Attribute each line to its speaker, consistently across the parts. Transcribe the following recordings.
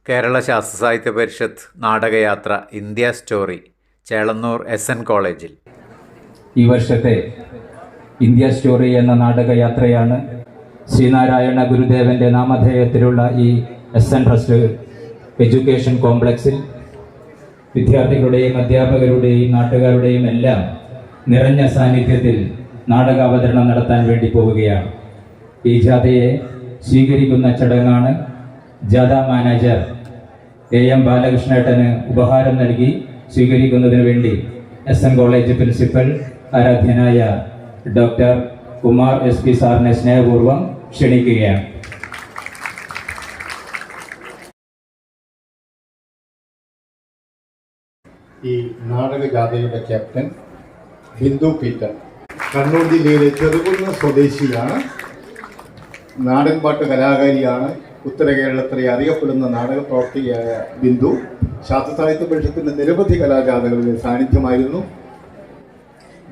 Speaker 1: കേരള ശാസ്ത്ര സാഹിത്യ പരിഷത്ത് നാടകയാത്ര India story Chelannur SN കോളേജിൽ.
Speaker 2: ഈ വർഷത്തെ ഇന്ത്യ സ്റ്റോറി എന്ന നാടകയാത്രയാണ് ശ്രീനാരായണ ഗുരുദേവൻ്റെ നാമധേയത്തിലുള്ള ഈ SN ട്രസ്റ്റ് എഡ്യൂക്കേഷൻ കോംപ്ലക്സിൽ വിദ്യാർത്ഥികളുടെയും അധ്യാപകരുടെയും നാട്ടുകാരുടെയും എല്ലാം നിറഞ്ഞ സാന്നിധ്യത്തിൽ നാടക അവതരണം നടത്താൻ വേണ്ടി പോവുകയാണ്. ഈ ജാഥയെ സ്വീകരിക്കുന്ന ചടങ്ങാണ്. ജാഥ മാനേജർ AM ബാലകൃഷ്ണേട്ടന് ഉപഹാരം നൽകി സ്വീകരിക്കുന്നതിന് വേണ്ടി SN കോളേജ് പ്രിൻസിപ്പൽ ആരാധ്യനായ ഡോക്ടർ കുമാർ SP സാറിനെ സ്നേഹപൂർവ്വം ക്ഷണിക്കുകയാണ്.
Speaker 3: ഈ നാടക ജാഥയുടെ ക്യാപ്റ്റൻ ബിന്ദു പീറ്റർ കണ്ണൂർ ജില്ലയിലെ ചെറുകുന്ന് സ്വദേശിയാണ്. നാടൻപാട്ട് കലാകാരിയാണ്. ഉത്തര കേരളത്തിലെ അറിയപ്പെടുന്ന നാടക പ്രവർത്തകയായ ബിന്ദു ശാസ്ത്ര സാഹിത്യ പരിഷത്തിന്റെ നിരവധി കലാജാഥകളിൽ സാന്നിധ്യമായിരുന്നു.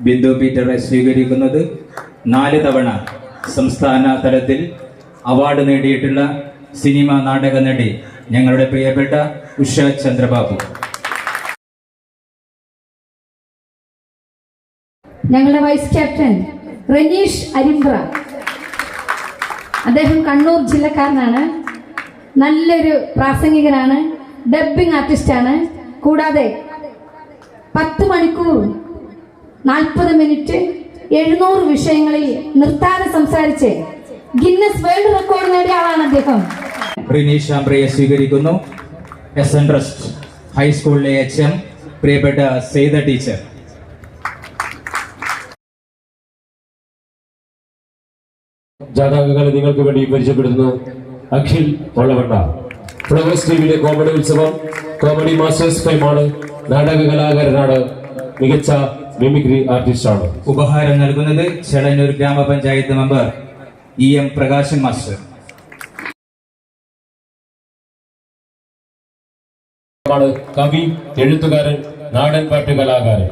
Speaker 2: ബിന്ദു പീറ്ററെ സ്വീകരിക്കുന്നത് 4 തവണ സംസ്ഥാന തലത്തിൽ അവാർഡ് നേടിയിട്ടുള്ള സിനിമ നാടക നടി ഞങ്ങളുടെ പ്രിയപ്പെട്ട ഉഷ ചന്ദ്രബാബു.
Speaker 4: ഞങ്ങളുടെ വൈസ് ക്യാപ്റ്റൻ റനീഷ് അരിമ്പ്ര. അദ്ദേഹം കണ്ണൂർ ജില്ലക്കാരനാണ്. നല്ലൊരു പ്രാസംഗികനാണ്, ഡബ്ബിംഗ് ആർട്ടിസ്റ്റാണ്. കൂടാതെ 10 മണിക്കൂർ 40 മിനിറ്റ് 700 വിഷയങ്ങളിൽ നിർത്താതെ സംസാരിച്ച് ഗിന്നസ് വേൾഡ് റെക്കോർഡ് നേടിയ ആളാണ് അദ്ദേഹം.
Speaker 2: റനീഷ് അരിമ്പ്രയെ സ്വീകരിക്കുന്നു SN ട്രസ്റ്റ് ഹൈസ്കൂളിലെ HM പ്രിയപ്പെട്ട സെയ്ത ടീച്ചർ.
Speaker 5: ജാഥാംഗങ്ങളെ നിങ്ങൾക്ക് വേണ്ടി പരിചയപ്പെടുത്തുന്നു അഖിൽ വള്ളവണ്ണ. ഫ്ലവേഴ്സ് ടിവിയിലെ കോമഡി ഉത്സവം കോമഡി മാസ്റ്റേഴ്സ് ടൈമാണ്. നാടക കലാകാരനാണ്, മികച്ച മിമിക്രി ആർട്ടിസ്റ്റാണ്.
Speaker 2: ഉപഹാരം നൽകുന്നത് ചേളന്നൂർ ഗ്രാമപഞ്ചായത്ത് മെമ്പർ EM പ്രകാശൻ മാസ്റ്റർ.
Speaker 5: കവി, എഴുത്തുകാരൻ, നാടൻപാട്ട് കലാകാരൻ.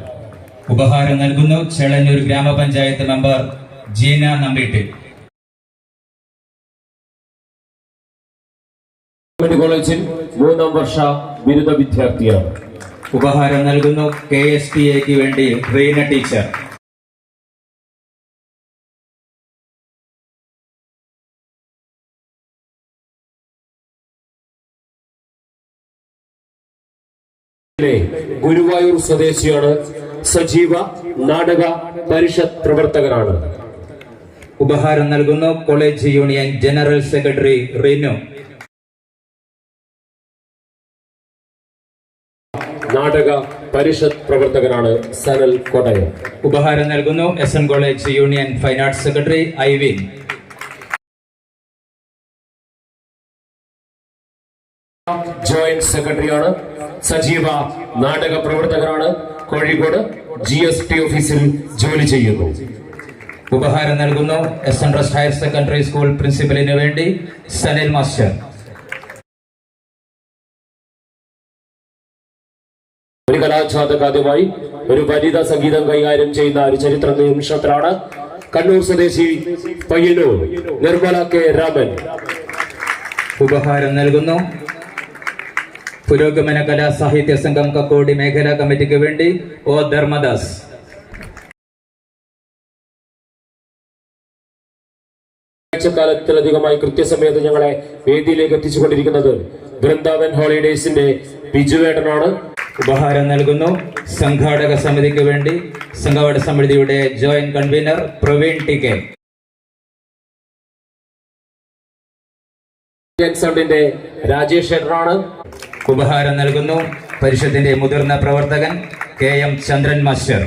Speaker 2: ഉപഹാരം നൽകുന്നു ചേളന്നൂർ ഗ്രാമപഞ്ചായത്ത് മെമ്പർ ജീന നമ്പീട്ട്.
Speaker 5: കോളേജിൽ 3ാം വർഷ ബിരുദ വിദ്യാർത്ഥിയാണ്.
Speaker 2: ഉപഹാരം നൽകുന്നു KSTA വേണ്ടി റീന ടീച്ചർ.
Speaker 5: ഗുരുവായൂർ സ്വദേശിയാണ്. സജീവ നാടക പരിഷത്ത് പ്രവർത്തകനാണ്.
Speaker 2: ഉപഹാരം നൽകുന്നു college union general secretary Rinu.
Speaker 5: നാടക പരിഷത്ത് പ്രവർത്തകനാണ് സനൽ കോട്ടയം.
Speaker 2: ഉപഹാരം നൽകുന്നു SN college union fine arts secretary Ivin.
Speaker 5: Joint സെക്രട്ടറിയാണ്. സജീവ നാടക പ്രവർത്തകനാണ്. കോഴിക്കോട് GST ഓഫീസിൽ ജോലി ചെയ്യുന്നു.
Speaker 2: ഉപഹാരം നൽകുന്നു SN trust higher secondary school പ്രിൻസിപ്പലിന് വേണ്ടി സനിൽ മാസ്റ്റർ.
Speaker 5: ഒരു കലാജാഥകാദ്യമായി ഒരു വനിതാ സംഗീതം കൈകാര്യം ചെയ്യുന്ന ഒരു ചരിത്ര നിമിഷത്തിലാണ് കണ്ണൂർ സ്വദേശി പയ്യന്നൂർ നിർമ്മല K രാമൻ.
Speaker 2: ഉപഹാരം നൽകുന്നു പുരോഗമന കലാ സാഹിത്യ സംഘം കക്കോടി മേഖലാ കമ്മിറ്റിക്ക് വേണ്ടി O ധർമ്മദാസ്.
Speaker 5: കാലത്തിലധികമായി കൃത്യസമയത്ത് ഞങ്ങളെ വേദിയിലേക്ക് എത്തിച്ചുകൊണ്ടിരിക്കുന്നത് വൃന്ദാവൻ ഹോളിഡേസിന്റെ ബിജുവേട്ടനാണ്.
Speaker 2: ഉപഹാരം നൽകുന്നു സംഘാടക സമിതിക്ക് വേണ്ടി സംഘാടക സമിതിയുടെ ജോയിന്റ് കൺവീനർ പ്രവീൺ TK.
Speaker 5: സൗണ്ടിന്റെ രാജേഷ് ഏട്ടനാണ്.
Speaker 2: ഉപഹാരം നൽകുന്നു പരിഷത്തിന്റെ മുതിർന്ന പ്രവർത്തകൻ KM Chandran master.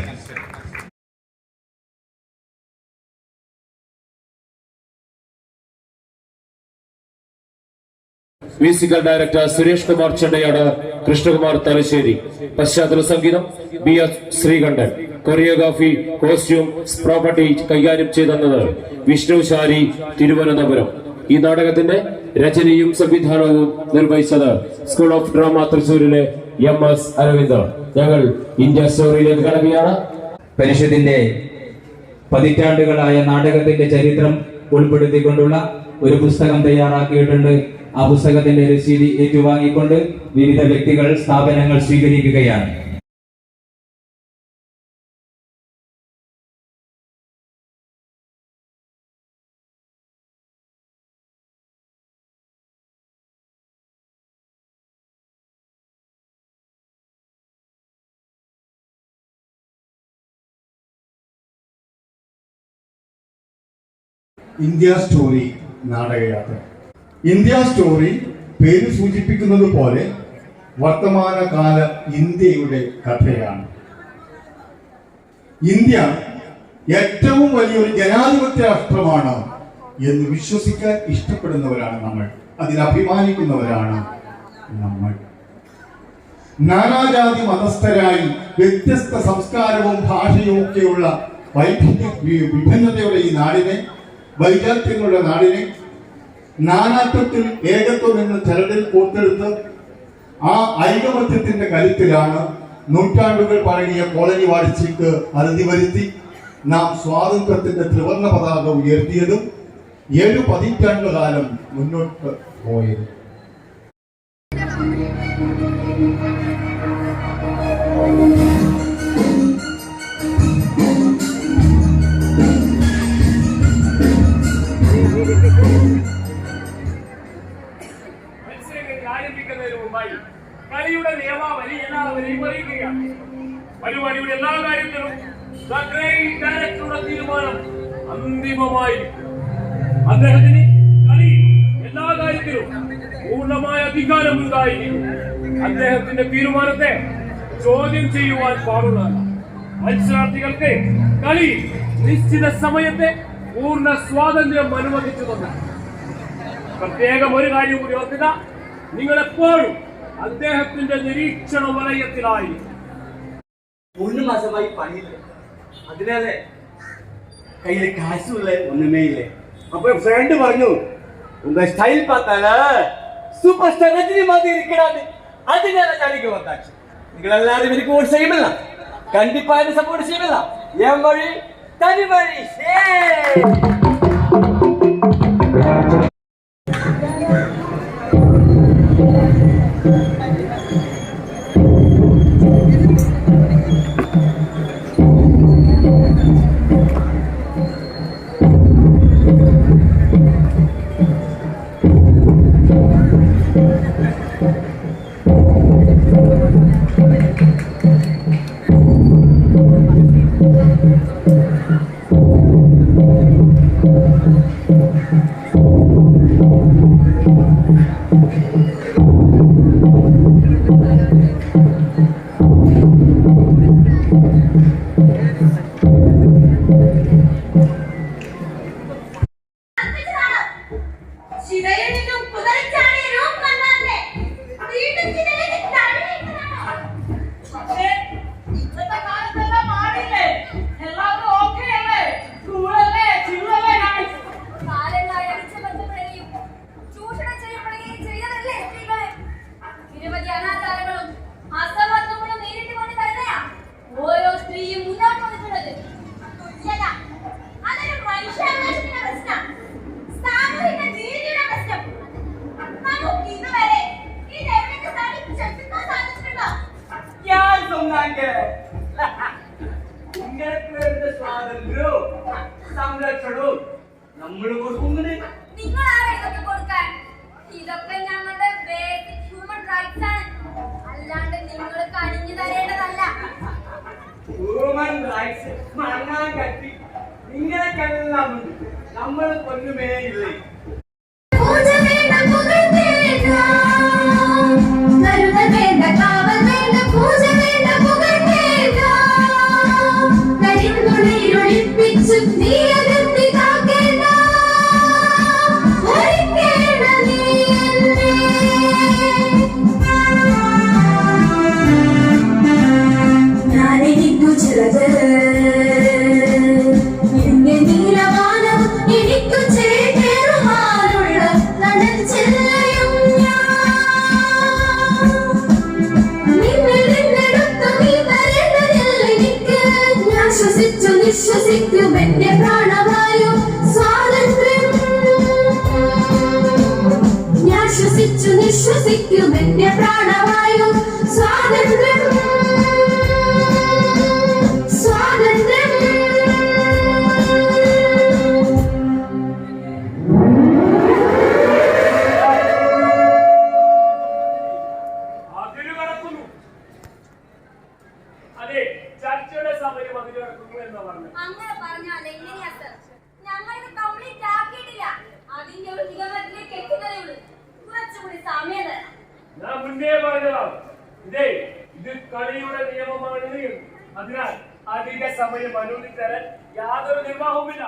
Speaker 5: Musical director Suresh Kumar ചെണ്ടയാണ്. കൃഷ്ണകുമാർ തലശ്ശേരി. പശ്ചാത്തല സംഗീതം BS Sreekantan. Choreography, costume, property കൈകാര്യം ചെയ്തെന്നത് വിഷ്ണു ശാരി തിരുവനന്തപുരം. ഈ നാടകത്തിന്റെ രചനയും സംവിധാനവും നിർവഹിച്ചത് സ്കൂൾ ഓഫ് ഡ്രാമ തൃശൂരിലെ MS അരവിന്ദ്. ഞങ്ങൾ ഇന്ത്യ സ്റ്റോറിയിലേക്ക് കടക്കുകയാണ്.
Speaker 2: പരിഷത്തിന്റെ പതിറ്റാണ്ടുകളായ നാടകത്തിന്റെ ചരിത്രം ഉൾപ്പെടുത്തിക്കൊണ്ടുള്ള ഒരു പുസ്തകം തയ്യാറാക്കിയിട്ടുണ്ട്. ആ പുസ്തകത്തിന്റെ രസീത് ഏറ്റുവാങ്ങിക്കൊണ്ട് വിവിധ വ്യക്തികൾ സ്ഥാപനങ്ങൾ സ്വീകരിക്കുകയാണ്.
Speaker 3: ഇന്ത്യ സ്റ്റോറി നാടകയാത്ര. ഇന്ത്യ സ്റ്റോറി പേര് സൂചിപ്പിക്കുന്നത് പോലെ വർത്തമാനകാല ഇന്ത്യയുടെ കഥയാണ്. ഇന്ത്യ ഏറ്റവും വലിയൊരു ജനാധിപത്യ രാഷ്ട്രമാണ് എന്ന് വിശ്വസിക്കാൻ ഇഷ്ടപ്പെടുന്നവരാണ് നമ്മൾ, അതിൽ അഭിമാനിക്കുന്നവരാണ് നമ്മൾ. നാനാജാതി മതസ്ഥരായി വ്യത്യസ്ത സംസ്കാരവും ഭാഷയും ഒക്കെയുള്ള വിഭിന്നതയുടെ ഈ നാടിനെ, വൈജാത്യങ്ങളുടെ നാടിനെ നാനാത്വത്തിൽ ഏകത്വം എന്ന ചരടിൽ കോർത്തെടുത്ത് ആ ഐകമത്യത്തിന്റെ കരുത്തിലാണ് നൂറ്റാണ്ടുകൾ പഴകിയ കോളനി വാഴ്ചയ്ക്ക് അറുതി വരുത്തി നാം സ്വാതന്ത്ര്യത്തിന്റെ ത്രിവർണ്ണ പതാക ഉയർത്തിയതും 7 പതിറ്റാണ്ടുകാലം മുന്നോട്ട് പോയത്.
Speaker 6: കളിയുടെ നിയമാവലി എല്ലാവരെയും അറിയിക്കുകയാണ്. പരിപാടിയുടെ എല്ലാ കാര്യത്തിലും ഡയറക്ടറുടെ തീരുമാനം അന്തിമമായി. അദ്ദേഹത്തിന് കളി എല്ലാ കാര്യത്തിലും പൂർണ്ണമായ അധികാരം ഉണ്ടായിരിക്കും. അദ്ദേഹത്തിന്റെ തീരുമാനത്തെ ചോദ്യം ചെയ്യുവാൻ പാടുള്ളതല്ല. മത്സരാർത്ഥികൾക്ക് കളി നിശ്ചിത സമയത്തെ പൂർണ്ണ സ്വാതന്ത്ര്യം അനുവദിച്ചു തന്നു. പ്രത്യേകം ഒരു കാര്യം കൂടി ഓർക്കുക, നിങ്ങളെപ്പോഴും അദ്ദേഹത്തിന്റെ നിരീക്ഷണ വലയത്തിലായി.
Speaker 7: 3 മാസമായി പണിയില്ല, അതിനാലെ കയ്യില് കാശുള്ള ഒന്നുമേ ഇല്ലേ. അപ്പൊ ഫ്രണ്ട് പറഞ്ഞു, ഉങ്ക സ്റ്റൈൽ பார்த்தால சூப்பர் ஸ்டார் ரஜினி மாதிரி இருக்கிறாரு, அதனால ஜாலிக்கு வந்தாச்சு. നിങ്ങൾ എല്ലാവരും എനിക്ക് വോട്ട് ചെയ്യുമല്ല, കണ്ടിപ്പാ എന്നെ സപ്പോർട്ട് ചെയ്യുമല്ല. എൻ വഴി തനി വഴി. സ്വാതന്ത്ര്യവും സംരക്ഷണവും നമ്മൾ കൊടുക്കുന്നത്.
Speaker 8: നിങ്ങൾ ആരാ ഇതൊക്കെ കൊടുക്കാൻ? ഇതൊക്കെ ഞങ്ങളുടെ ബേസിക് ഹ്യൂമൻ റൈറ്റ്സ് ആണ്, അല്ലാണ്ട് നിങ്ങൾ കണിഞ്ഞു തരേണ്ടതല്ല.
Speaker 7: ഹ്യൂമൻ റൈറ്റ്സ് മണ്ണാൻ കട്ടി ഇങ്ങനെയൊക്കെല്ലാം ഉണ്ട്, നമ്മൾ കൊല്ലുമേ ഇല്ലേ.
Speaker 4: വിശ്വസിക്കും എന്റെ പ്രാണവായു സ്വാതന്ത്ര്യം. ഞാൻ സന്നിശ്വസിക്കും എന്റെ പ്രാണവായു സ്വാതന്ത്ര്യം സ്വാതന്ത്ര്യം
Speaker 6: അതിര് കടക്കുന്നു. അതെ, ചർച്ചയുടെ സമയം അതിര് കടക്കുന്നു എന്നാ പറഞ്ഞത്.
Speaker 8: അങ്ങനെ പറഞ്ഞാൽ എങ്ങനെയാ സർ? ഞങ്ങളിത് കംപ്ലീറ്റ് ആക്കിയിട്ടില്ല. അതിന്റെ ഒരു നിഗമനത്തിലേക്ക് എത്തുന്നതേ ഉള്ളൂ. കുറച്ചുകൂടി സമയം തരാം.
Speaker 6: ഞാൻ മുന്നേ പറഞ്ഞതാണ്, ഇത് കളിയുടെ നിയമമാണ് എന്ന്. അതിനാൽ അധിക സമയം അനുവദിച്ചാൽ യാതൊരു നിർവാഹവുമില്ല.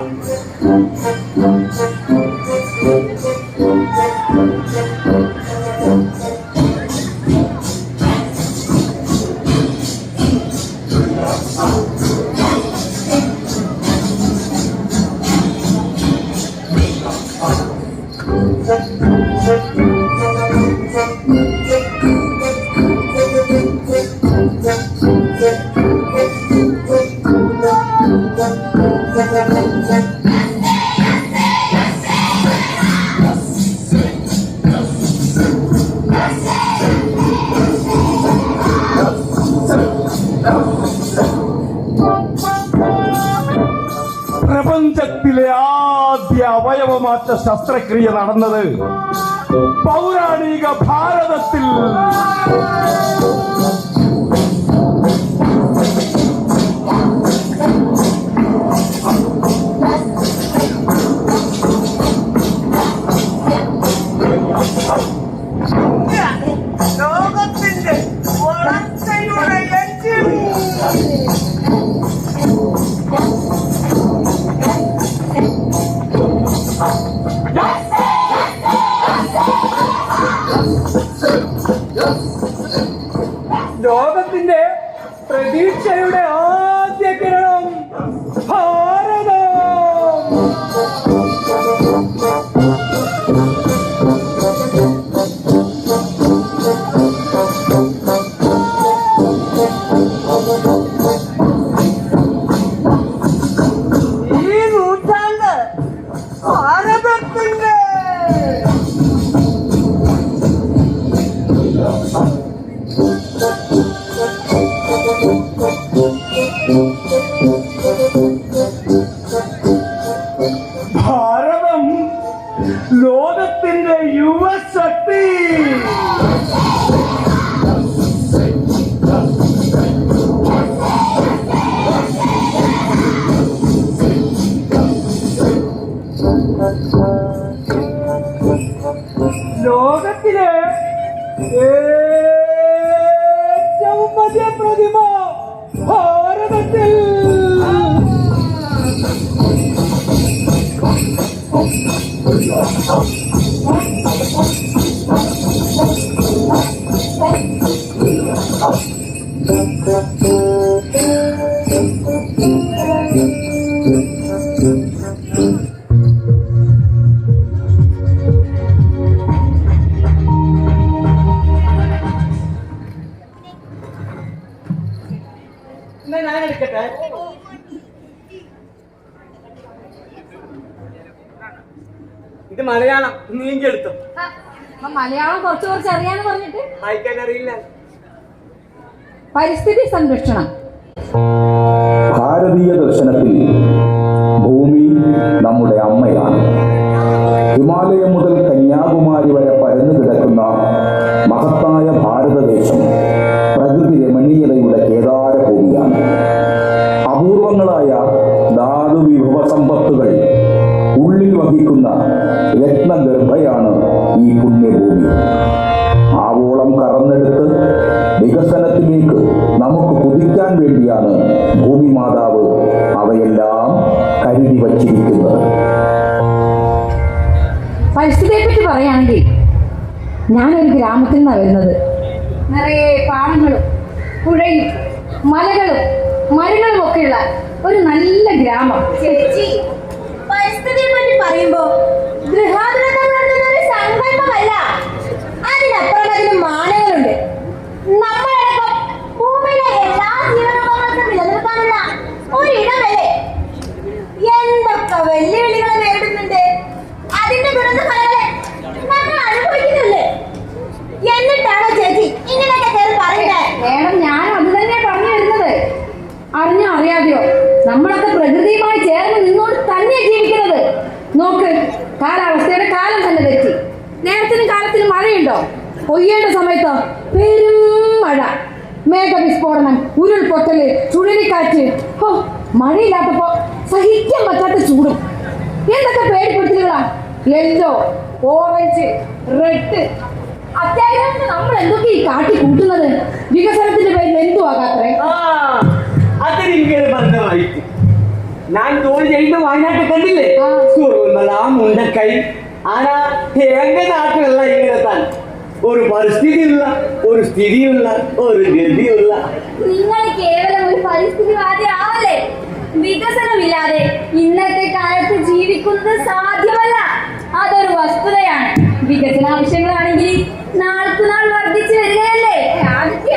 Speaker 3: പ്രപഞ്ചത്തിലെ ആദ്യ അവയവമാറ്റ ശസ്ത്രക്രിയ നടന്നത് പൗരാണിക ഭാരതത്തിൽ.
Speaker 7: ലോകത്തിന്റെ വളർച്ചയുടെ എഞ്ചിൻ. ലോകത്തിന്റെ പ്രതീക്ഷയുടെ ആദ്യ കിരണം ഭാരതം. ഈ നൂറ്റാണ്ട് ഭാരതത്തിന്റെ. ഭാരതം ലോകത്തിന്റെ യുവശക്തി. ലോകത്തിലെ ഏറ്റവും വലിയ പ്രതിമ ഭാരതത്തിൽ. ഞാൻ എടുക്കട്ടെ. ഇത് മലയാളം, നീങ്കി എടുത്തോ.
Speaker 9: മലയാളം കുറച്ച് അറിയാന്ന് പറഞ്ഞിട്ട്
Speaker 7: വായിക്കാൻ അറിയില്ല.
Speaker 9: പരിസ്ഥിതി സംരക്ഷണം.
Speaker 10: ഭാരതീയ ദർശനത്തിൽ ഭൂമി നമ്മുടെ അമ്മയാണ്. ഹിമാലയം മുതൽ കന്യാകുമാരി വരെ പരന്നു കിടക്കുന്ന മഹത്തായ ഭാരതദേശം പ്രകൃതി രമണീയതയുടെ കേദാരഭൂമിയാണ്. അപൂർവങ്ങളായ ധാതുവിഭവ സമ്പത്തുകൾ ഉള്ളിൽ വഹിക്കുന്ന രത്നഗർഭയാണ് ഈ പുണ്യഭൂമി. ആവോളം കറന്നെടുത്ത് വികസനത്തിലേക്ക് നമുക്ക് കുതിക്കാൻ വേണ്ടിയാണ് ഭൂമി മാതാവ് അവയെല്ലാം കരുതി വച്ചിരിക്കുന്നത്.
Speaker 9: പരിസ്ഥിതിയെ പറ്റി പറയുകയാണെങ്കിൽ ഞാനൊരു ഗ്രാമത്തിൽ നിന്നാണ് വരുന്നത്. നിറയെ പാടങ്ങളും പുഴയും മലകളും മരങ്ങളും ഒക്കെയുള്ള ഒരു നല്ല ഗ്രാമം.
Speaker 8: ചേച്ചി, പരിസ്ഥിതിയെ പറ്റി പറയുമ്പോ ഗൃഹാതുരത്വം നടത്തുന്ന സങ്കല്പമല്ല, അതിനപ്പുറം അതിന് മാനങ്ങളുണ്ട്. നമ്മളടക്കം ഭൂമിയിലെ എല്ലാ ജീവനോപകൾക്കും നിലനിൽക്കാനുള്ള ഒരിടമല്ലേ. എന്തൊക്കെ വെല്ലുവിളികൾ നേരിടുന്നുണ്ട്. അതിന്റെ ദുരന്തഫലങ്ങളെ നമ്മൾ അനുഭവിക്കുന്നില്ലേ.
Speaker 9: അറിയാതെയോ നമ്മളൊക്കെ പ്രകൃതിയുമായി ചേർന്ന് നിന്നോട് തന്നെ ജീവിക്കുന്നത്. നോക്ക്, കാലാവസ്ഥയുടെ കാലം തന്നെ തെറ്റി. നേരത്തിനും കാലത്തിനും മഴയുണ്ടോ? കൊയ്യേണ്ട സമയത്തോ പെരും മഴ, മേഘവിസ്ഫോടനം, ഉരുൾപൊട്ടല്, ചുഴലിക്കാറ്റ്. ഓ, മഴയില്ലാത്തപ്പോ സഹിക്കാൻ പറ്റാത്ത ചൂടും. എന്തൊക്കെ പേടിപ്പെടുത്തലുകളാ! Yellow, orange, red. അത്യാവശ്യം നമ്മൾ എന്തൊക്കെ ഈ കാട്ടി കൂട്ടുന്നത്? വികസനത്തിന്റെ പേരിൽ എന്തുവാകാത്രേ?
Speaker 7: അതെനിക്ക് പറഞ്ഞമായിട്ട് ഞാൻ ജോലി ചെയ്യുന്ന വയനാട്ടിൽ കണ്ടില്ലേ? കുറുമല, മുണ്ടക്കൈ, ആനാ എന്റെ നാട്ടിലുള്ള ഇങ്ങനെത്താൻ ഒരു പരിസ്ഥിതിയുള്ള, ഒരു സ്ഥിതിയുള്ള, ഒരു ഗതിയുള്ള.
Speaker 8: നിങ്ങൾ കേവലം ഒരു പരിസ്ഥിതിവാദി ആവല്ലേ? വികസനമില്ലാതെ ഇന്നത്തെ കാലത്ത് ജീവിക്കുന്നത് സാധ്യമല്ല. അതൊരു വസ്തുതയാണ്. വികസന ആവശ്യങ്ങളാണെങ്കിൽ നാൾക്കുനാൾ വർദ്ധിച്ചു വരികയല്ലേ ആദിത്യ.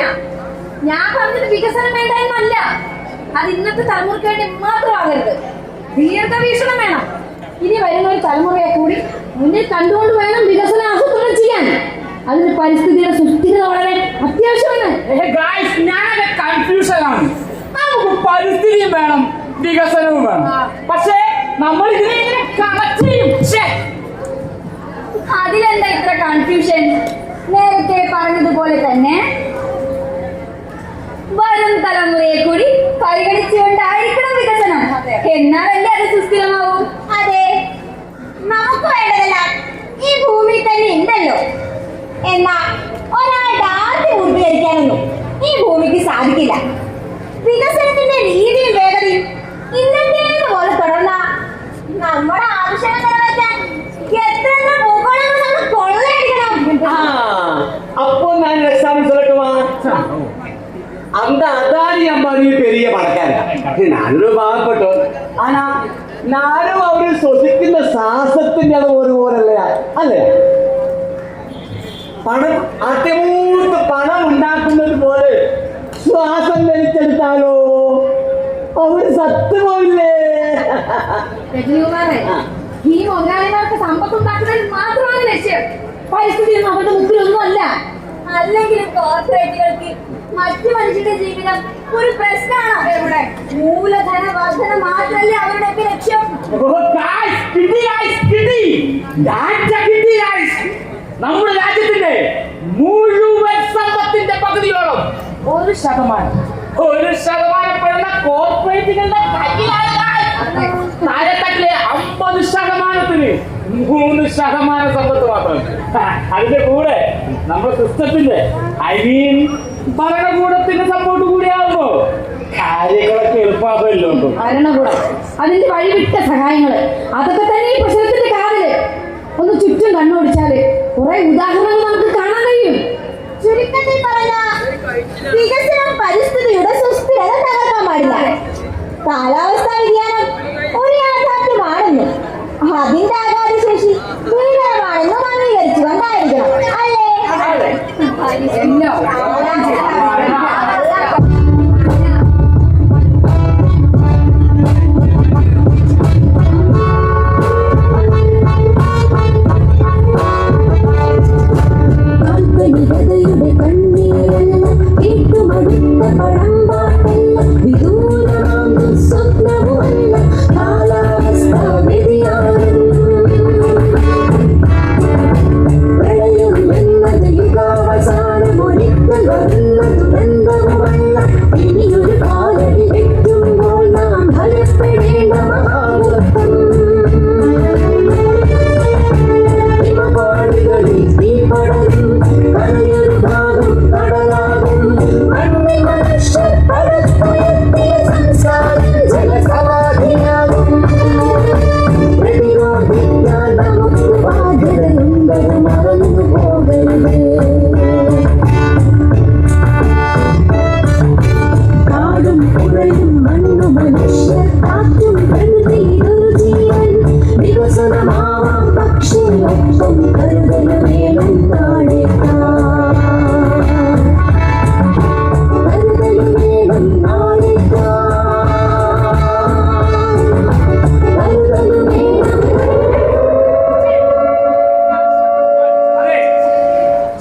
Speaker 8: ഞാൻ പറഞ്ഞത് വികസനം വേണ്ട എന്നല്ല, അത് ഇന്നത്തെ തലമുറയ്ക്ക് വേണ്ടി മാത്രമാകരുത്. ദീർഘവീക്ഷണം വേണം. ഇനി വരുന്ന ഒരു തലമുറയെ കൂടി മുന്നിൽ കണ്ടുകൊണ്ട് വേണം വികസനം ആസൂത്രണം ചെയ്യാൻ. അതിന് പരിസ്ഥിതിയുടെ സുസ്ഥിരത വളരെ അത്യാവശ്യമാണ്.
Speaker 6: ഞാനൊക്കെ കൺഫ്യൂഷനാണ്. നമുക്ക് പരിസ്ഥിതിയും വേണം, വികസനവും വേണം. പക്ഷേ നമ്മൾ ഇതിനെ കണക്ട് ചെയ്യും.
Speaker 8: അതിലെന്താ ഇത്ര കൺഫ്യൂഷൻ? നേരത്തെ പറഞ്ഞതുപോലെ തന്നെ വരും തലമുറയെ കൂടി പരിഗണിച്ചുകൊണ്ടായിരിക്കണം വികസനം. എന്നാലല്ലേ അത് സുസ്ഥിരമാവും. അതെ, നമുക്ക് വേണ്ടതെല്ലാം ഈ ഭൂമിയിൽ തന്നെ ഉണ്ടല്ലോ. എന്നാ ഒരാളുടെ ആദ്യം പൂർത്തീകരിക്കാനൊന്നും ഈ ഭൂമിക്ക് സാധിക്കില്ല. വികസനത്തിന്റെ രീതിയും വേഗതയും ഇന്നത്തെ പോലെ തുടർന്ന നമ്മുടെ ആവശ്യങ്ങൾ നിറവേറ്റാൻ എത്ര പൂക്കളങ്ങൾ നമ്മൾ കൊള്ളയടിക്കണം.
Speaker 7: അപ്പൊ ഞാൻ എക്സാം சொல்லட்டுமா? அந்த அதானி அம்பானி பெரிய பணக்காரா, ഞാനൊരു പാവപ്പെട്ടു. ആനാ ഞാനും അവര് ശ്വസിക്കുന്ന ശ്വാസത്തിന്റെ അളവ് ഒരുപോലല്ലേ? അല്ലേ? പണം, അത്യമൂത്ത് പണം ഉണ്ടാക്കുന്നത് പോലെ ശ്വാസം വലിച്ചെടുത്താലോ അവര് സത്തുപോയില്ലേ?
Speaker 9: ഈ മുതലാളിമാർക്ക് സമ്പത്തുണ്ടാക്കുന്നതിൽ മാത്രമാണ് ലക്ഷ്യം. പരിസ്ഥിതി അവരുടെ മുമ്പിലൊന്നും അല്ല.
Speaker 8: അല്ലെങ്കിൽ കോർപ്പറേറ്റുകൾക്ക് മറ്റു മനുഷ്യരുടെ ജീവിതം ഒരു പ്രശ്നമാണോ? എവിടെ മൂലധന വർധന മാത്രമല്ലേ അവരുടെയൊക്കെ ലക്ഷ്യം.
Speaker 6: നമ്മുടെ രാജ്യത്തിന്റെ മുഴുവൻ സമ്പത്തിന്റെ പകുതിയോളം 1% പെടുന്ന കോർപ്പറേറ്റുകളുടെ കയ്യിലാണ്. താഴെത്തട്ടിലെ 50%-ന് 3% സമ്പത്ത് മാത്രം. അതിന്റെ കൂടെ നമ്മുടെ സിസ്റ്റത്തിന്റെ ഭരണകൂടത്തിന്റെ സപ്പോർട്ട് കൂടിയാകുമ്പോ കാര്യങ്ങളൊക്കെ എളുപ്പമാകുമല്ലോ.
Speaker 9: ഭരണകൂടം, അതിന്റെ വഴിവിട്ട സഹായങ്ങള്, അതൊക്കെ തന്നെ ഈ പ്രശ്നത്തിന്റെ കാതില്. ഒന്ന് ചുറ്റും കണ്ണോടിച്ചാല് കുറെ ഉദാഹരണങ്ങൾ നമുക്ക് കാണാൻ കഴിയും.
Speaker 8: ചുരുക്കത്തിൽ പറഞ്ഞ വികസനം പരിസ്ഥിതിയുടെ സുസ്ഥിരത തകർക്കാൻ പാടില്ല. കാലാവസ്ഥാ വ്യതിയാനം ഒരു യാഥാർത്ഥ്യമാണെന്നും അതിന്റെ ആഘാതശേഷി ഭീകരമാണെന്നും അംഗീകരിച്ചു കൊണ്ടായിരിക്കണം, അല്ലേ?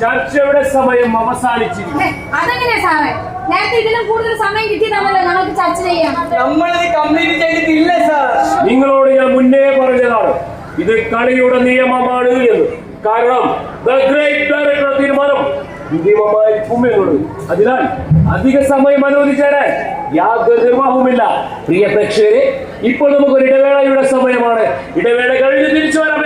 Speaker 6: ചർച്ചയുടെ സമയം അവസാനിച്ചിരിക്കുന്നു.
Speaker 9: അതെങ്ങനെ സാറേ?
Speaker 8: നേരത്തെ ഇതിലും കൂടുതൽ സമയം കിട്ടിയതാണല്ലോ ഞങ്ങൾക്ക് ചർച്ച ചെയ്യാം.
Speaker 7: നമ്മളിത് കംപ്ലീറ്റ് ചെയ്തിട്ടില്ല സാർ.
Speaker 5: നിങ്ങളോട് ഞാൻ മുന്നേ പറഞ്ഞതാണ് ഇത് കളിയുടെ നിയമമാണ് എന്ന്. കാരണം തീരുമാനം നിയമമായി ഭൂമിയുള്ളത്. അതിനാൽ അധിക സമയം അനുവദിച്ചേരാൻ യാതൊരു നിർവാഹവുമില്ല. പ്രിയ പ്രേക്ഷകരെ, ഇപ്പോൾ നമുക്കൊരു ഇടവേളയുടെ സമയമാണ്. ഇടവേള കഴിഞ്ഞ് തിരിച്ചു വരാം.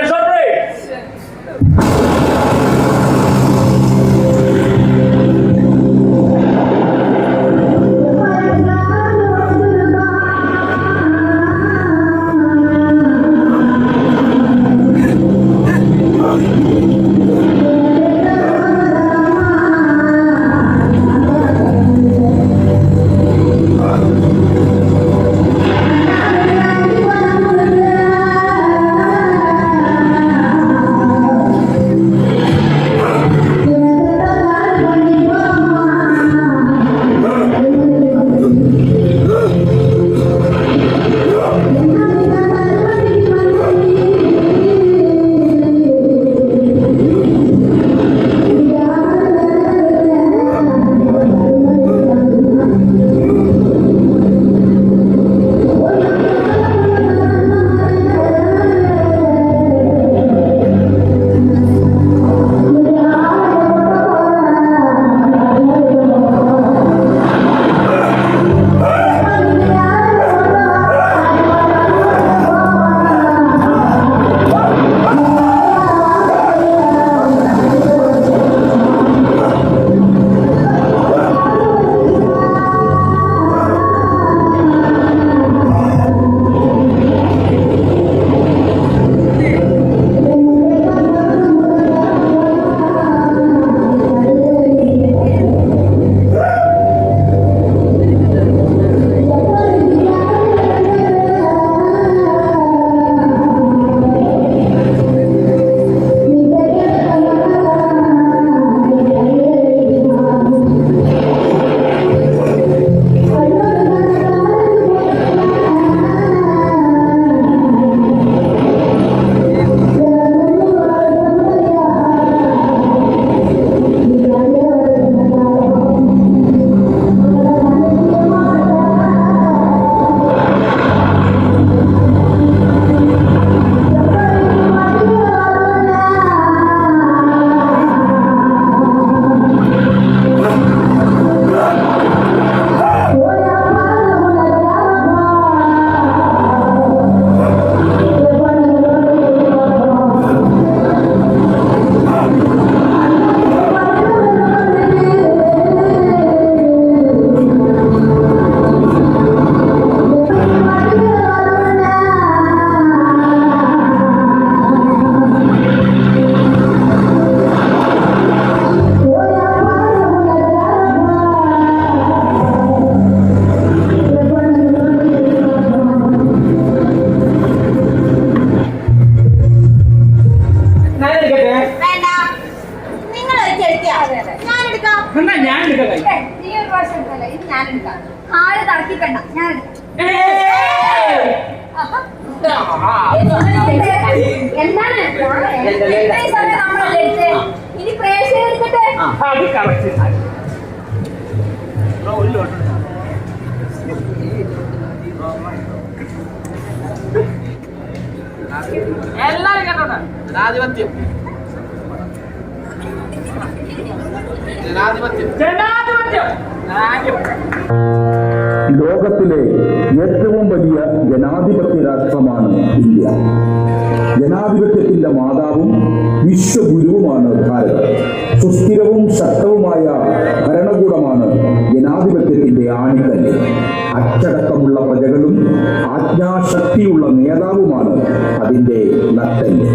Speaker 8: എന്താണ് ഇനി പ്രേക്ഷകർ എടുക്കട്ടെ.
Speaker 6: എല്ലാരും കേട്ടോട്ടെ. ജനാധിപത്യം ജനാധിപത്യം ജനാധിപത്യം
Speaker 10: ലോകത്തിലെ ഏറ്റവും വലിയ ജനാധിപത്യ രാഷ്ട്രമാണ് ഇന്ത്യ. ജനാധിപത്യത്തിന്റെ മാതാവും വിശ്വഗുരുവുമാണ് ഭാരതം. സുസ്ഥിരവും ശക്തവുമായ ഭരണകൂടമാണ് ജനാധിപത്യത്തിന്റെ ആണിക്കല്ല്. അച്ചടക്കമുള്ള പ്രജകളും ആജ്ഞാശക്തിയുള്ള നേതാവുമാണ് അതിന്റെ നട്ടെല്ല്.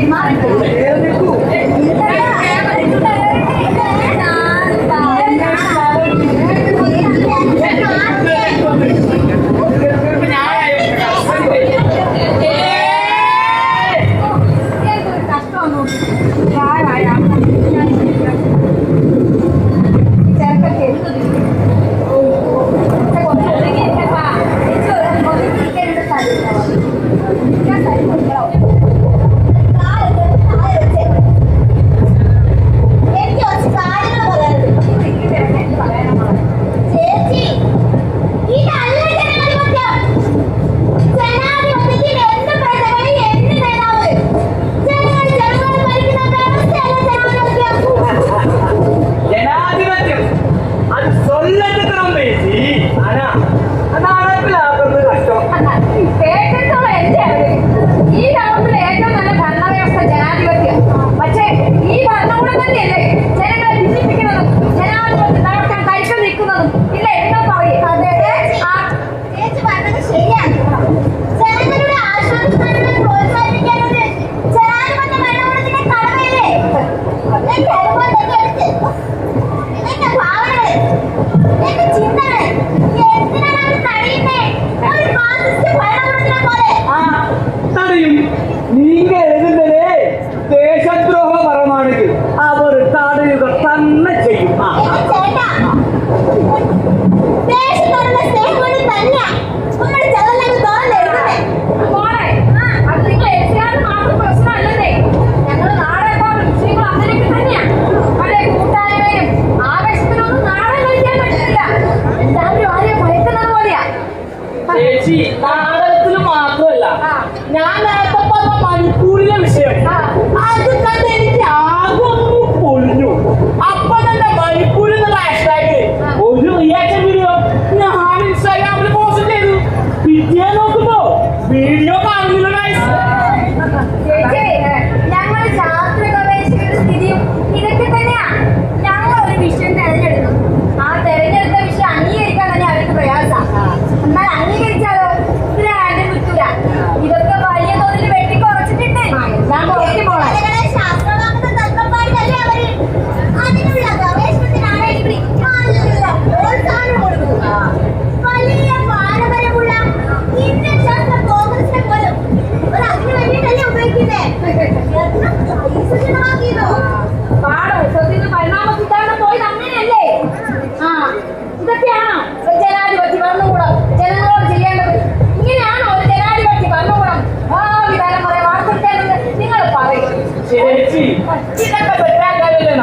Speaker 8: Marco.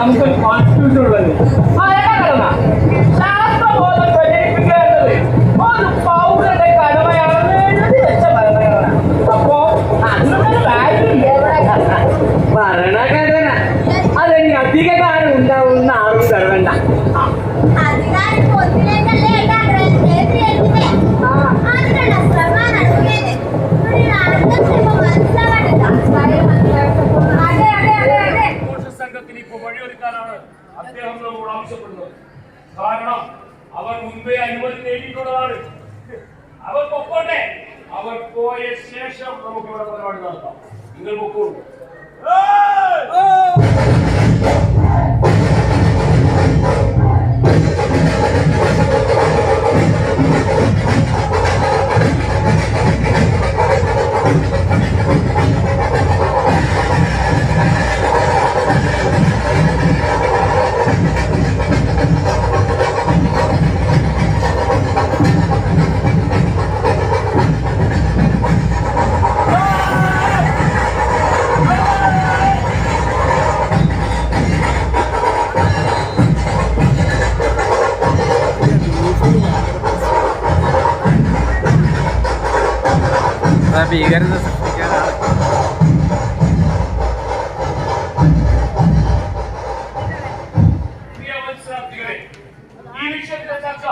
Speaker 6: നമുക്കൊരു കോൺസ്റ്റിറ്റ്യൂഷൻ ഉള്ളത്. ശാസ്ത്രബോധം പ്രചരിപ്പിക്കേണ്ടത് ഒരു പൗരന്റെ കടമയാണെന്ന് എഴുതി വെച്ച ഭരണഘടന. അപ്പോ അതിനൊരു വാല്യൂ
Speaker 7: ഭരണഘടന അതിന് അധികകാലം ഉണ്ടാവുന്ന ആളും കരുതണ്ട.
Speaker 8: അധികാരം ഒന്നിലേക്കല്ലേ അതിനുള്ള ശ്രമം നടത്തിയത് ഒരു അർത്ഥം മനസ്സിലാവാനില്ല. അതെ അതെ അതെ അതെ
Speaker 5: സംഘത്തിന് ഇപ്പോൾ വഴിയൊരുക്കാനാണ് അദ്ദേഹം നമ്മോട് ആവശ്യപ്പെടുന്നത്. കാരണം അവർ മുൻപേ അനുമതി നേടിയിട്ടുള്ളതാണ്. അവർ പൊക്കോട്ടെ. അവർ പോയ ശേഷം നമുക്ക് ഇവിടെ പരിപാടി നടത്താം. നിങ്ങൾ പൊക്കോളൂ.
Speaker 1: ഭീകരത സൃഷ്ടിക്കാനാണ്.
Speaker 5: പ്രിയ മത്സരാർത്ഥികളെ, ഈ വിഷയത്തിലെ ചർച്ച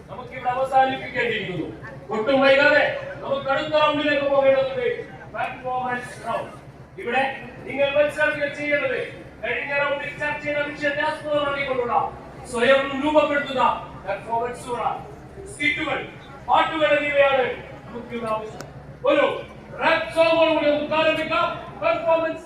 Speaker 5: നമുക്കിവിടെ അവസാനിപ്പിക്കേണ്ടിയിരിക്കുന്നു. ഒട്ടും വൈകാതെ നമുക്ക് അടുത്ത റൗണ്ടിലേക്ക് പോകേണ്ടതുണ്ട്. Performance round. ഇവിടെ നിങ്ങൾ മത്സരാർത്ഥികൾ ചെയ്യേണ്ടത് കഴിഞ്ഞ റൗണ്ടിൽ ചർച്ച ചെയ്ത വിഷയത്തെ ആസ്പദമാക്കിക്കൊണ്ടുള്ള സ്വയം രൂപപ്പെടുത്തുന്ന പെർഫോമൻസുകളാണ്. സ്കിറ്റുകൾ, പാട്ടുകൾ എന്നിവയാണ് നമുക്കിവിടെ ആവശ്യം. ഒരു റാപ്പ് സോങ്ങോടുകൂടി നമുക്ക് ആരംഭിക്കാം. പെർഫോമൻസ്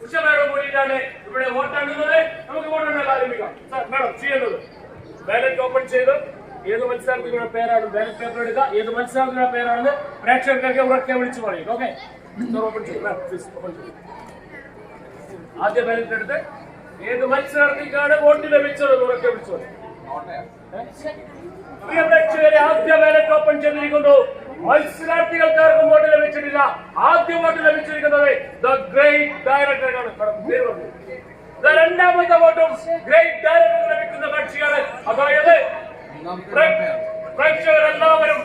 Speaker 5: ഉഷമേടം കൂടിയിട്ടാണ് ഇവിടെ വോട്ടെണ്ണുന്നത്. നമുക്ക് വോട്ടെണ്ണൽ ആരംഭിക്കാം. മേഡം ചെയ്യേണ്ടത് ബാലറ്റ് ഓപ്പൺ ചെയ്ത് ഏത് മത്സരാർത്ഥികളുടെ പേരാണ് ബാലറ്റ് പേപ്പർ എടുക്കുക, ഏത് മത്സരാർത്ഥികളുടെ പേരാണെന്ന് പ്രേക്ഷകർക്ക് ഉറക്കെ വിളിച്ചു പറയും. ഓക്കെ, ഓപ്പൺ ചെയ്തു. ആദ്യ ബാലറ്റ് എടുത്ത് ഏത് മത്സരാർത്ഥിക്കാണ് വോട്ട് ലഭിച്ചത് ഉറക്കെ വിളിച്ചു പറയും. പ്രിയ പ്രേക്ഷകരെ, ആദ്യ ബാലറ്റ് ഓപ്പൺ ചെയ്തിരിക്കുന്നു. മത്സരാർത്ഥികൾക്കാർക്കും വോട്ട് ലഭിച്ചിട്ടില്ല. ആദ്യ വോട്ട് ലഭിച്ചിരിക്കുന്നത് ദ ഗ്രേറ്റ് ഡയറക്ടറാണ്. രണ്ടാമത്തെ വോട്ടും ഗ്രേറ്റ് ഡയറക്ടർ ലഭിക്കുന്ന കക്ഷിയാണ്. അതായത് പ്രേക്ഷകരെല്ലാവരും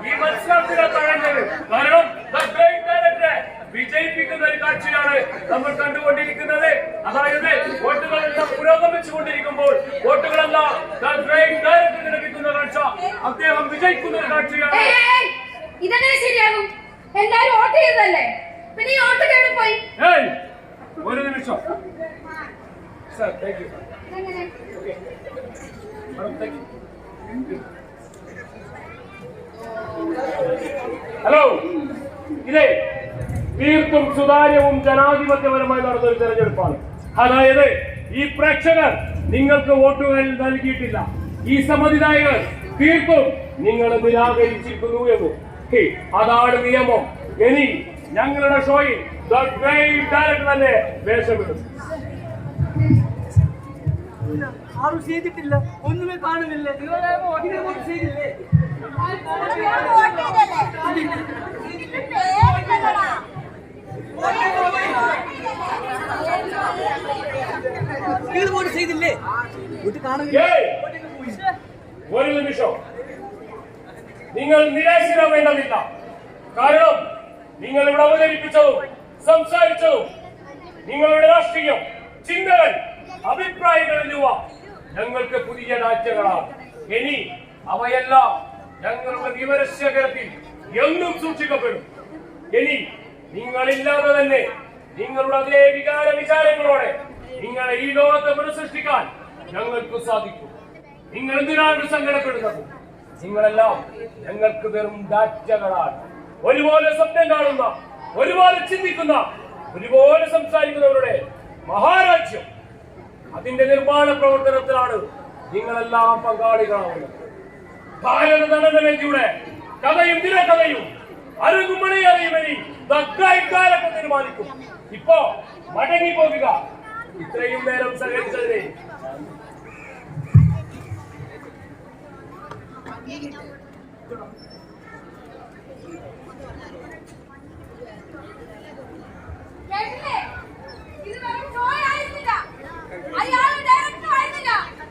Speaker 5: ഈ മത്സരാർത്ഥികൾ തഴഞ്ഞത്. കാരണം ദ ഗ്രേറ്റ് ഡയറക്ടറെ വിജയിപ്പിക്കുന്ന ഒരു കാഴ്ചയാണ് നമ്മൾ കണ്ടുകൊണ്ടിരിക്കുന്നത്. അതായത് വോട്ടുകളെല്ലാം പുരോഗമിച്ചുകൊണ്ടിരിക്കുമ്പോൾ വോട്ടുകളെല്ലാം ദ ഗ്രേറ്റ് ഡയറക്ടറിന് ലഭിക്കുന്ന കാഴ്ച, അദ്ദേഹം വിജയിക്കുന്ന ഒരു കാഴ്ചയാണ്.
Speaker 9: ഇതെങ്ങനെ ശരിയാകും? എല്ലാരും വോട്ട് ചെയ്തല്ലേ, പിന്നെ ഈ വോട്ട് കേട്ട് പോയി.
Speaker 5: ഒരു നിമിഷം സർ. Thank you. ഹലോ, ഇതേ തീർത്തും സുതാര്യവും ജനാധിപത്യപരമായി നടന്ന ഒരു തെരഞ്ഞെടുപ്പാണ്. അതായത് ഈ പ്രേക്ഷകർ നിങ്ങൾക്ക് വോട്ടുകൾ നൽകിയിട്ടില്ല. ഈ സമ്മതിദായകർ തീർത്തും നിങ്ങൾ നിരാകരിച്ചിരിക്കുന്നു എന്ന്. അതാണ് നിയമം. ഇനി ഞങ്ങളുടെ ഷോയിൽ ദ ഗ്രേറ്റ് ഡയറക്ടർ തന്നെ വേഷമിടും.
Speaker 6: ആരും ചെയ്തിട്ടില്ല, ഒന്നുമേ കാണുന്നില്ല. വോട്ട് ചെയ്തില്ലേ? വോട്ട് ചെയ്തില്ലേ?
Speaker 5: ഒരു നിമിഷം, നിങ്ങൾ നിരാശരാവേണ്ടതില്ല. കാരണം നിങ്ങൾ ഇവിടെ അവതരിപ്പിച്ചതും സംസാരിച്ചതും നിങ്ങളുടെ രാഷ്ട്രീയം, ചിന്തകൾ, അഭിപ്രായങ്ങൾ എന്നിവ ഞങ്ങൾക്ക് പുതിയ രാജ്യങ്ങളാണ്. ഇനി അവയെല്ലാം ഞങ്ങളുടെ വിവരശേഖരത്തിൽ എന്നും സൂക്ഷിക്കപ്പെടും. ഇനി നിങ്ങളില്ലാതെ തന്നെ നിങ്ങളുടെ അതേ വികാര വിചാരങ്ങളോടെ നിങ്ങളെ ഈ ലോകത്തെ പുനഃസൃഷ്ടിക്കാൻ ഞങ്ങൾക്ക് സാധിക്കും. നിങ്ങൾ എന്തിനാണ് സങ്കടപ്പെടുന്നത്? നിങ്ങളെല്ലാം ഞങ്ങൾക്ക് വെറും ഡാറ്റകളാണ്. ഒരുപോലെ സ്വപ്നം കാണുന്ന, ഒരുപോലെ ചിന്തിക്കുന്ന, ഒരുപോലെ സംസാരിക്കുന്നവരുടെ മഹാരാജ്യം. അതിന്റെ നിർമ്മാണ പ്രവർത്തനത്തിലാണ് നിങ്ങളെല്ലാം പങ്കാളികളാവുന്നത്. ഭാരത നടനവേദിയുടെ കഥയും തിരക്കഥയും അരുകുമണി അറിയുമനി ഇക്കാലൊക്കെ തീരുമാനിക്കും. ഇപ്പോ മടങ്ങി പോകുക. ഇത്രയും നേരം സഹകരിച്ചതിനെ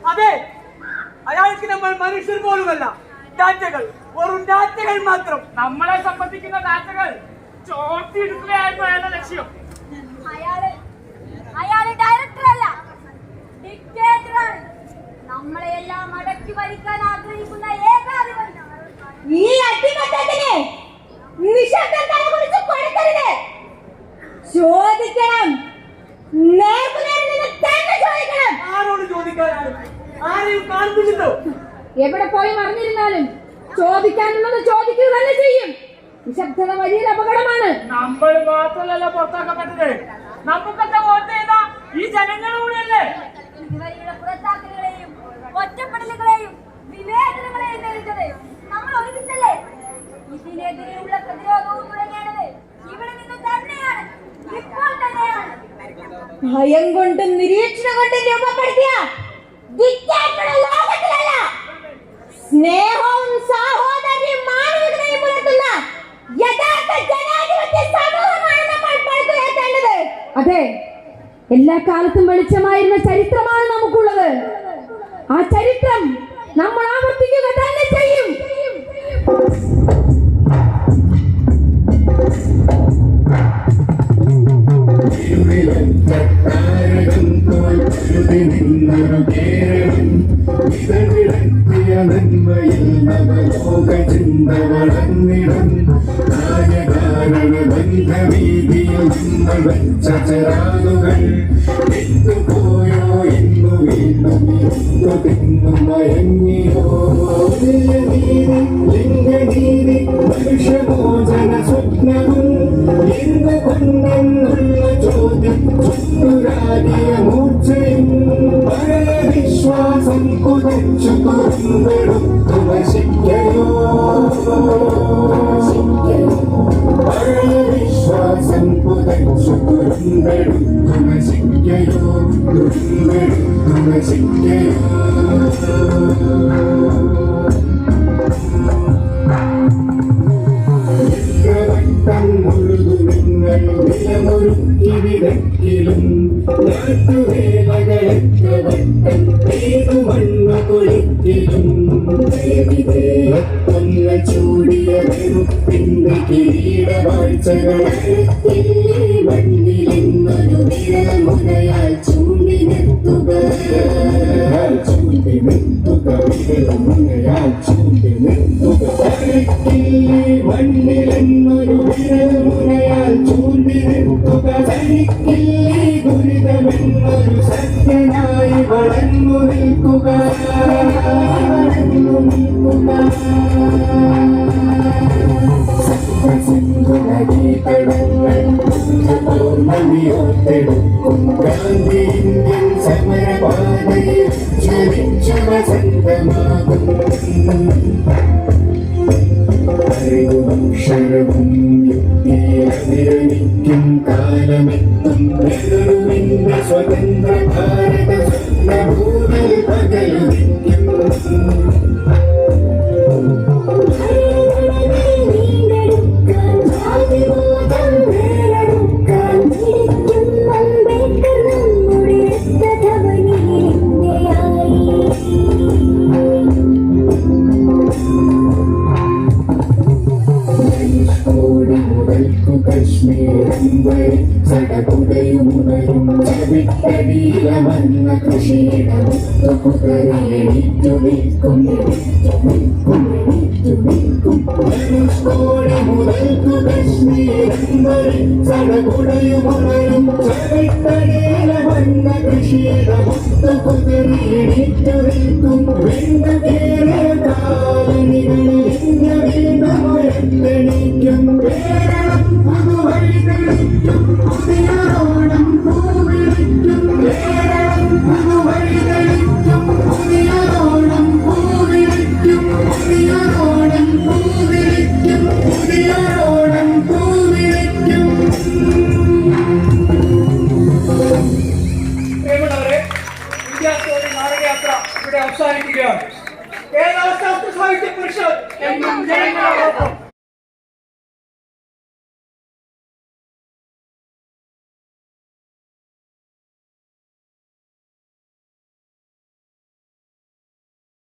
Speaker 6: അതെ, അയാൾക്ക് നമ്മൾ മനുഷ്യർ പോലുമല്ല, ഡാറ്റകൾ, വെറും ഡാറ്റകൾ മാത്രം. നമ്മളെ സംബന്ധിക്കുന്ന ഡാറ്റകൾ ചോർത്തിയെടുക്കുകയായിരുന്നു അയാളുടെ ലക്ഷ്യം.
Speaker 8: അയാള് ഡയറക്ടർ അല്ല, ഡിക്റ്റേറ്ററാണ്. നമ്മളെല്ലാം അടക്കി ഭരിക്കാൻ ആഗ്രഹിക്കുന്ന ഏകാധിപതി. ഈ അടിമത്തത്തിന് നിശബ്ദം തലകുറിച്ച് കൊടുക്കരുത്. ചോദിക്കണം, നേർക്കുനേരിൽ നിന്ന് തന്നെ ചോദിക്കണം.
Speaker 6: ആരോട് ചോദിക്കാനാണ്? ആരെയും കാണുന്നില്ലല്ലോ.
Speaker 9: എവിടെ പോയി മറിഞ്ഞിരുന്നാലും ചോദിക്കാനുള്ളത് ചോദിക്കുക തന്നെ ചെയ്യും. നിശബ്ദത വലിയൊരു അപകടമാണ്.
Speaker 6: നമ്മൾ മാത്രമല്ല പുറത്താക്കപ്പെട്ടത്, നമുക്കൊക്കെ വോട്ട് ചെയ്ത ഈ ജനങ്ങളൂടെയല്ലേ.
Speaker 8: ഇതുവരെയുള്ള പുറത്താക്കലുകളെയും ഒറ്റപ്പെടലുകളെയും വിവേചനങ്ങളെയും നേരിട്ടത് നമ്മൾ ഒരുമിച്ചല്ലേ. ഇതിനെതിരെയുള്ള പ്രതിരോധവും തുടങ്ങേണ്ടത് ഇവിടെ നിന്ന് തന്നെയാണ്, ഇപ്പോൾ തന്നെയാണ്. ഭയം കൊണ്ടും നിരീക്ഷണം കൊണ്ടും രൂപപ്പെടുത്തിയ ലോകത്തിലല്ല, സ്നേഹവും സാഹോദര്യവും മാനവികതയും പുലർത്തുന്ന യഥാർത്ഥ ജനാധിപത്യ സമൂഹമാണ് നമ്മൾ പടുത്തുയർത്തേണ്ടത്. അതെ, എല്ലാ കാലത്തും വെളിച്ചമായിരുന്ന ചരിത്രമാണ് നമുക്കുള്ളത്. ആ ചരിത്രം നമ്മൾ ആവർത്തിക്കുക തന്നെ ചെയ്യും.
Speaker 3: നന്മയിൽ നവലോക ചിന്ത വളർന്നിടും ബന്ധവീതിയിൽ നമ്മൾ വെച്ച ചിറാകുകൾ വിട്ടുപോയോ ഇന്നു വീണ്ടും തിന്നു മയങ്ങിയോ. ലിംഗനീതി മനുഷ്യമോചന സ്വപ്നവും എന്തുകൊണ്ടെന്നുള്ള ചോദ്യം ചുട്ടുരാടിയ മൂർച്ചയും വിശ്വാസം കുതച്ചു തുറന്നെടുത്തു നശിക്കയോ. വിശ്വാസം കുതച്ചു തുറന്നെടുത്തു നശിക്കയോ, തുറന്നെടുത്തു നശിക്കയോ. നിങ്ങൾ നിലമൊരുക്കിവിടക്കിലും നാട്ടുവേലകളൊക്കെ വട്ടം ഏതു മണ്ണു കൊളുത്തിലും ദേവിദേവത്വങ്ങൾ ചൂടിയ വെറുപ്പിന്റെ കിരീടവാഴ്ചകളെ മണ്ണിലെന്നൊരു വിരൽമുനയാൽ ചൂണ്ടിനെത്തുക, ചൂണ്ടിനെത്തുക, വിരൽമുനയാൽ ചൂണ്ടിനെത്തുക. മണ്ണിലെന്നൊരു വിരൽമുനയാൽ ചൂണ്ടിനെത്തുക. ദുരിതമെന്നൊരു സത്യനായി വളർന്നു നിൽക്കുക, വളർന്നു നിൽക്കുക. സത്യസിന്ധുനദീതടങ്ങൾ പൗർണമിയോർത്തെടുക്കും ഗാന്ധി ഇന്ത്യൻ സമരപാതയിൽ ജ്വലിച്ചു വസന്തമാകും. അറിവും അക്ഷരവും യുക്തിയിലതിരണിക്കും കാലമെത്തും. നെഹ്റുവിന്റെ സ്വതന്ത്ര ഭാരത സ്വപ്നഭൂമിൽ പകലുദിക്കും. സടകുടയുമുണരും ചവിട്ടടീലമന്ന കൃഷിയിടമൊത്തു കുതിരയെണീറ്റു നിൽക്കും, ധനുഷ്കോടി മുതൽക്കു കശ്മീരം വരെ സടകുടയുമുണരും ചവിട്ടടീലമന്ന കൃഷിയിടമൊത്തു